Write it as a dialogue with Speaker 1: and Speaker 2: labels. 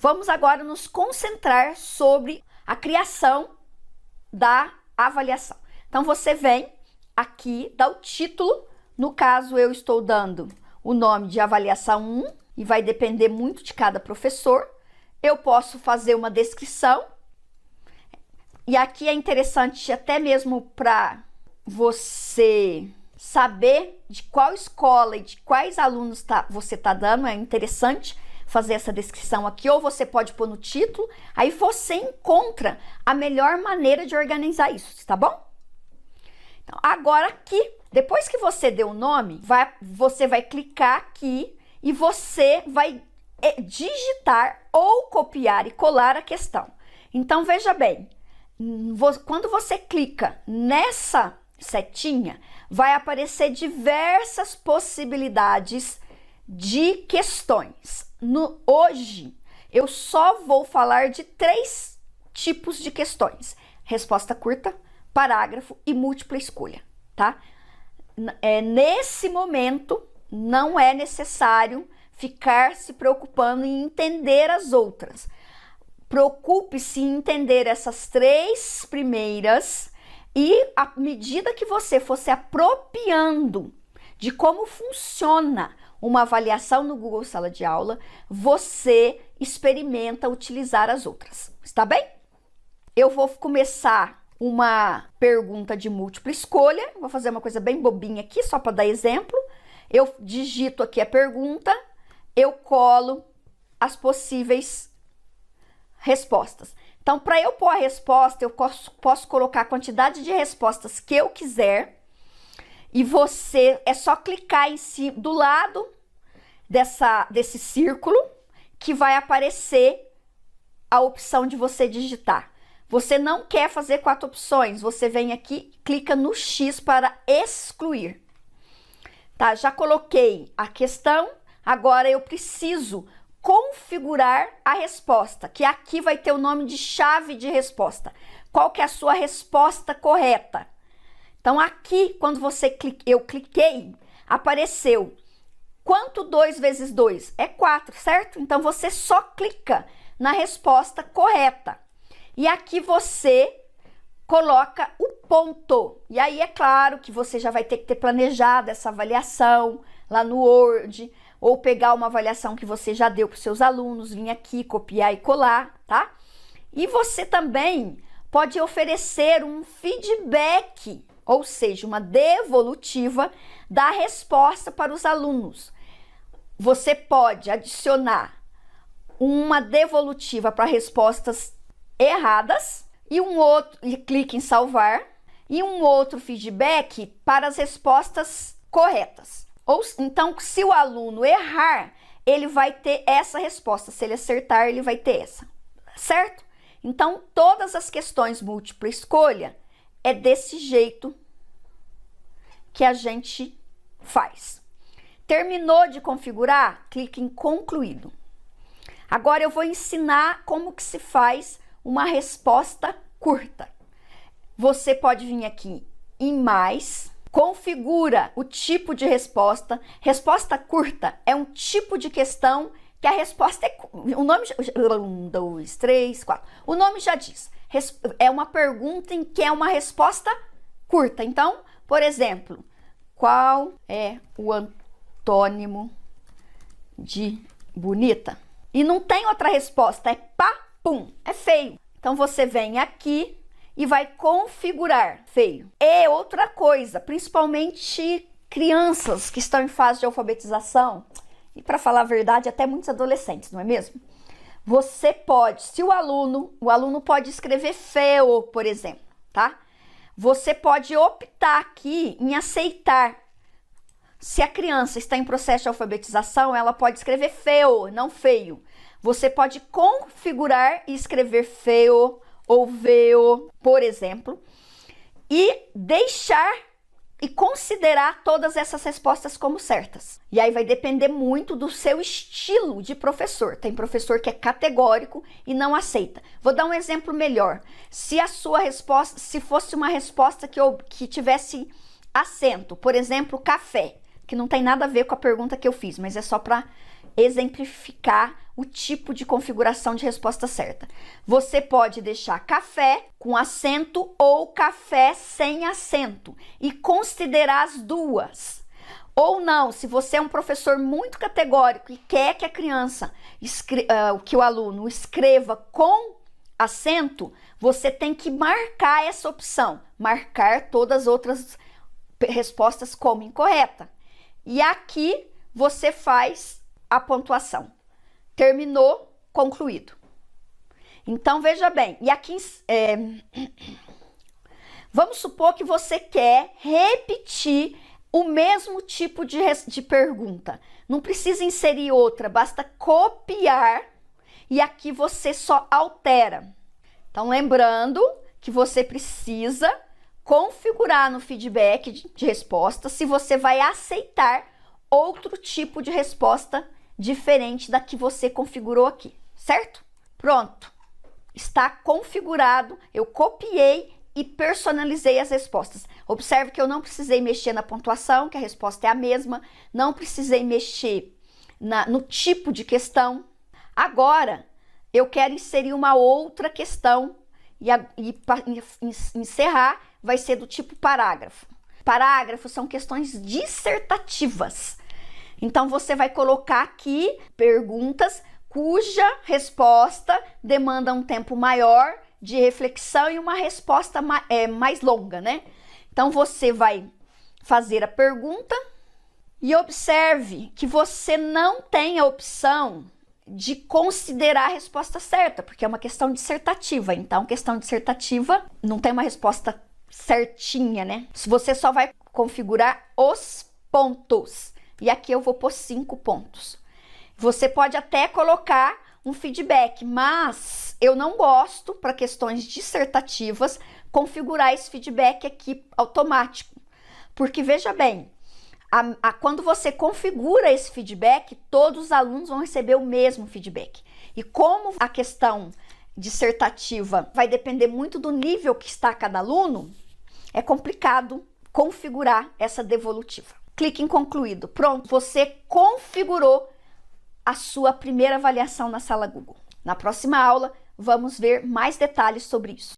Speaker 1: Vamos agora nos concentrar sobre a criação da avaliação. Então, você vem aqui, dá o título. No caso, eu estou dando o nome de avaliação 1 e vai depender muito de cada professor. Eu posso fazer uma descrição. E aqui é interessante até mesmo para você saber de qual escola e de quais alunos você está dando. É interessante fazer essa descrição aqui, ou você pode pôr no título, aí você encontra a melhor maneira de organizar isso, tá bom? Então, agora aqui, depois que você deu o nome, você vai clicar aqui e você vai digitar ou copiar e colar a questão. Então, veja bem, quando você clica nessa setinha, vai aparecer diversas possibilidades de questões. Hoje, eu só vou falar de 3 tipos de questões: resposta curta, parágrafo e múltipla escolha, tá? Nesse momento, não é necessário ficar se preocupando em entender as outras. Preocupe-se em entender essas 3 primeiras e, à medida que você for se apropriando de como funciona uma avaliação no Google Sala de Aula, você experimenta utilizar as outras. Está bem? Eu vou começar uma pergunta de múltipla escolha. Vou fazer uma coisa bem bobinha aqui, só para dar exemplo. Eu digito aqui a pergunta, eu colo as possíveis respostas. Então, para eu pôr a resposta, eu posso colocar a quantidade de respostas que eu quiser. E você é só clicar em si, do lado desse círculo, que vai aparecer a opção de você digitar. Você não quer fazer 4 opções, você vem aqui, clica no X para excluir. Tá, já coloquei a questão, agora eu preciso configurar a resposta, que aqui vai ter o nome de chave de resposta. Qual que é a sua resposta correta? Então, aqui, quando eu cliquei, apareceu quanto 2 vezes 2? É 4, certo? Então, você só clica na resposta correta. E aqui você coloca o ponto. E aí, é claro que você já vai ter que ter planejado essa avaliação lá no Word, ou pegar uma avaliação que você já deu para os seus alunos, vir aqui, copiar e colar, tá? E você também pode oferecer um feedback, ou seja, uma devolutiva da resposta para os alunos. Você pode adicionar uma devolutiva para respostas erradas e clique em salvar, e um outro feedback para as respostas corretas. Então, se o aluno errar, ele vai ter essa resposta. Se ele acertar, ele vai ter essa, certo? Então, todas as questões múltipla escolha é desse jeito que a gente faz. Terminou de configurar? Clique em concluído. Agora eu vou ensinar como que se faz uma resposta curta. Você pode vir aqui em mais, configura o tipo de resposta. Resposta curta é um tipo de questão que a resposta é... O nome... 1, 2, 3, 4. O nome já diz. É uma pergunta em que é uma resposta curta. Então, por exemplo, qual é o antônimo de bonita? E não tem outra resposta, é papum, é feio. Então, você vem aqui e vai configurar feio. E outra coisa, principalmente crianças que estão em fase de alfabetização, e para falar a verdade, até muitos adolescentes, não é mesmo? Você pode, se o aluno pode escrever feio, por exemplo, tá? Você pode optar aqui em aceitar. Se a criança está em processo de alfabetização, ela pode escrever feio, não feio. Você pode configurar e escrever feio ou veo, por exemplo, e deixar e considerar todas essas respostas como certas. E aí vai depender muito do seu estilo de professor. Tem professor que é categórico e não aceita. Vou dar um exemplo melhor. Se a sua resposta, se fosse uma resposta que tivesse acento, por exemplo, café, que não tem nada a ver com a pergunta que eu fiz, mas é só para exemplificar o tipo de configuração de resposta certa. Você pode deixar café com acento ou café sem acento e considerar as duas. Ou não, se você é um professor muito categórico e quer que a criança, que o aluno escreva com acento, você tem que marcar essa opção, marcar todas as outras respostas como incorreta. E aqui você faz a pontuação. Terminou, concluído. Então, veja bem, e aqui, vamos supor que você quer repetir o mesmo tipo de pergunta. Não precisa inserir outra, basta copiar e aqui você só altera. Então, lembrando que você precisa configurar no feedback de resposta se você vai aceitar outro tipo de resposta diferente da que você configurou aqui, certo? Pronto, está configurado, eu copiei e personalizei as respostas. Observe que eu não precisei mexer na pontuação, que a resposta é a mesma, não precisei mexer no tipo de questão. Agora, eu quero inserir uma outra questão e para encerrar, vai ser do tipo parágrafo. Parágrafos são questões dissertativas. Então, você vai colocar aqui perguntas cuja resposta demanda um tempo maior de reflexão e uma resposta mais longa, né? Então, você vai fazer a pergunta e observe que você não tem a opção de considerar a resposta certa, porque é uma questão dissertativa. Então, questão dissertativa não tem uma resposta certinha, né? Você só vai configurar os pontos. E aqui eu vou pôr 5 pontos. Você pode até colocar um feedback, mas eu não gosto, para questões dissertativas, configurar esse feedback aqui automático. Porque, veja bem, quando você configura esse feedback, todos os alunos vão receber o mesmo feedback. E como a questão dissertativa vai depender muito do nível que está cada aluno, é complicado configurar essa devolutiva. Clique em concluído. Pronto, você configurou a sua primeira avaliação na sala Google. Na próxima aula, vamos ver mais detalhes sobre isso.